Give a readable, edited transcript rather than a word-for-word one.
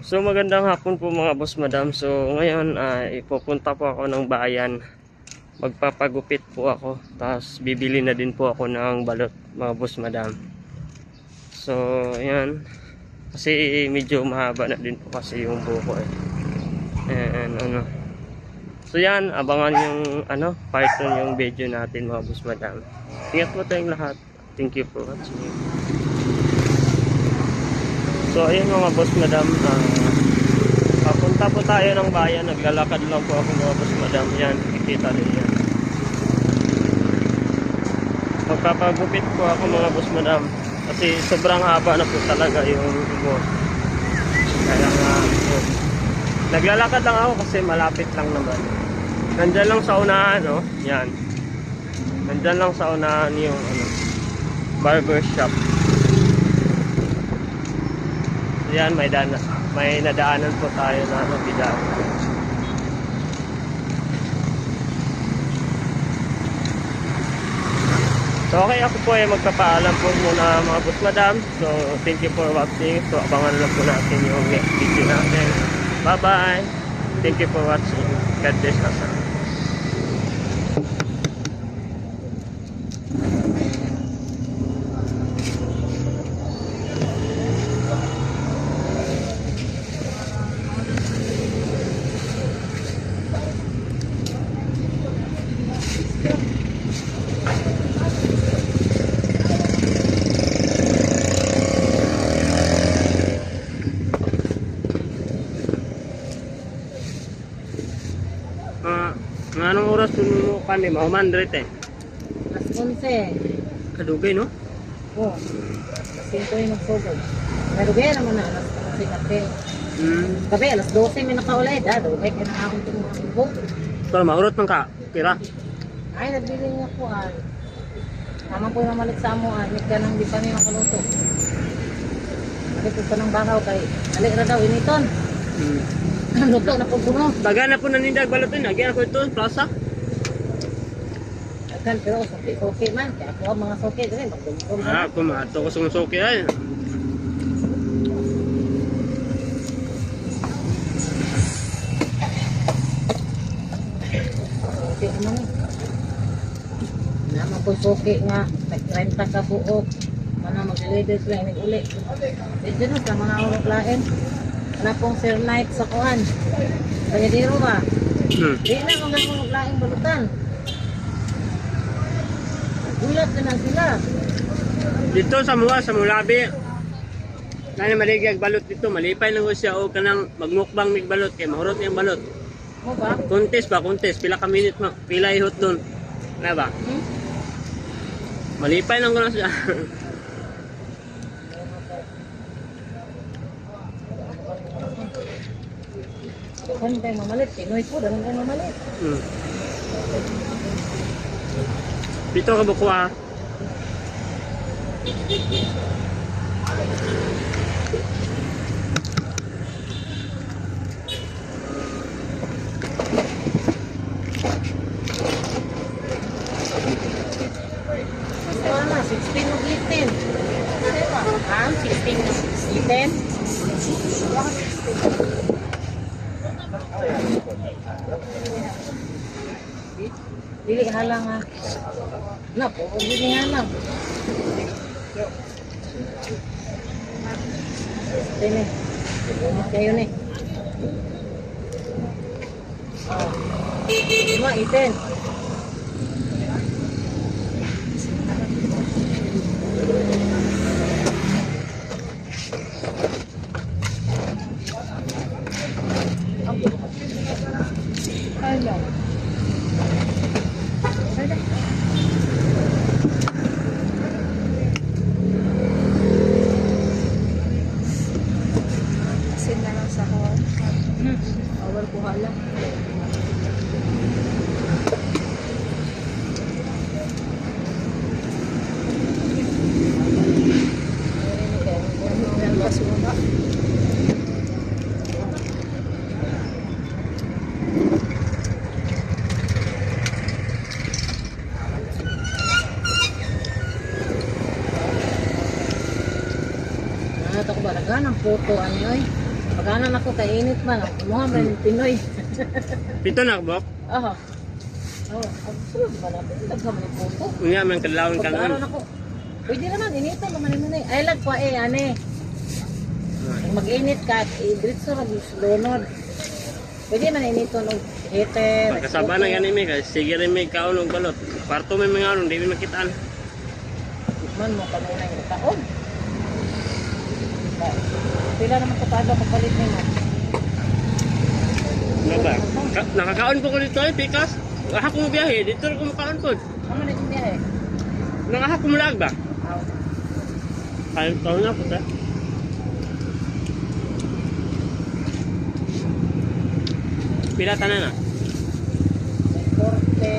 So magandang hapon po mga boss madam. So ngayon ipupunta po ako ng bayan. Magpapagupit po ako. Tapos bibili na din po ako ng balot mga boss madam. So ayan. Kasi medyo mahaba na din po kasi yung buko eh. And ano. So yan, abangan yung part yung video natin mga boss madam. Ingat po tayong lahat. Thank you for watching. So ayun mga boss madam, papunta po tayo ng bayan. Naglalakad lang po ako mga boss madam. Yan, kikita rin yan. Magpapagupit po ako mga boss madam. Kasi sobrang haba na po talaga yung buhok. Kaya nga naglalakad lang ako kasi malapit lang naman. Nandyan lang sa unahan, no? Yan. Nandyan lang sa unahan yung barber shop. Yan, may nadaanan po tayo na bidaan. So okay, ako po ay magpapaalam po muna mga boss madam. So thank you for watching. So abangan lang po natin yung next video natin. Bye bye. Thank you for watching. God bless us. Anong oras mo kami? Mahuman eh. Alas 11. Kadugay no? Oo. Alas 5 yung magsugod. Pero gaya naman na alas 11 kape. Kape, alas 12 may nakaulay. Dugay ka na akong tumulong. So maurot man ka? Kira? Ay, nagbili niya po ay. Tama po yung mamalit sa amo ay. Hindi ka nang di pa niya makaluto. Nakipod ka ng bakaw kay alik na daw initon. Luto na po puno. Baga na po nanindag balotin. Nagyan ako ito, plaza. Akan, pero soke man. Kaya ako ang mga soke. Kasi magdumdum. Pumato ko sa suki ay. Soke naman eh. Naman po soke nga. Nag-renta ka buok. Mana mag-leader sila. Uli. Ito na sa mga urok lain. Wala pong Sir Knight sa kuhan. Panyadiro ba? Di na mga urok lain balutan. Gulat na lang sila. Dito sa Mulabi. Nani maligag balot dito, malipay lang ko siya o kanang magmukbang mig balot kay mahurot yung balot. Mo ba? Contest pila ka minute pila ihot doon. Na ba? Malipay lang ko na siya. Kung tayo mamalit, Pinoy po, dalang tayo mamalit. Dito ka buko ah. Basta na, 16 o 18. Ah, 16 o 18. Dili halang ha. Na po, dili halang. Dili. Ingat kayo ni. Lima, 18. Hello. Asin na lang sa kuwan. Awal ko hala. Ang basura. Ano to ko ba? Naghanang photo, ano yun? Naganan ako kay init man. Mga man Pinoy. Pito na, bok. Aha. Oh, ang sulod ba na? Daghan man yung puto. Unya, man kadlawon ka Pagkaroon nun. ako. Pwede naman, initan naman mo na eh. Ay, lag pa eh, ane. Kung mag-init ka, i-dritso mag donor. Pwede man initon og heater. Pagkasaba na gani mi, kasi sige rin may kaon og balot. Parto may mga anong, di may makitaan. Man mo kami na yung taon. Pila naman kapag magpalit na mo. Ano ba? Nakakaon po ko dito eh, pikas. Aha ko mo biyahe, dito rin ko makaon po. Ano na yung biyahe? Nakaha ko mo lag ba? Aw. Kayang taon na po ta. Pila tanan na? Korte.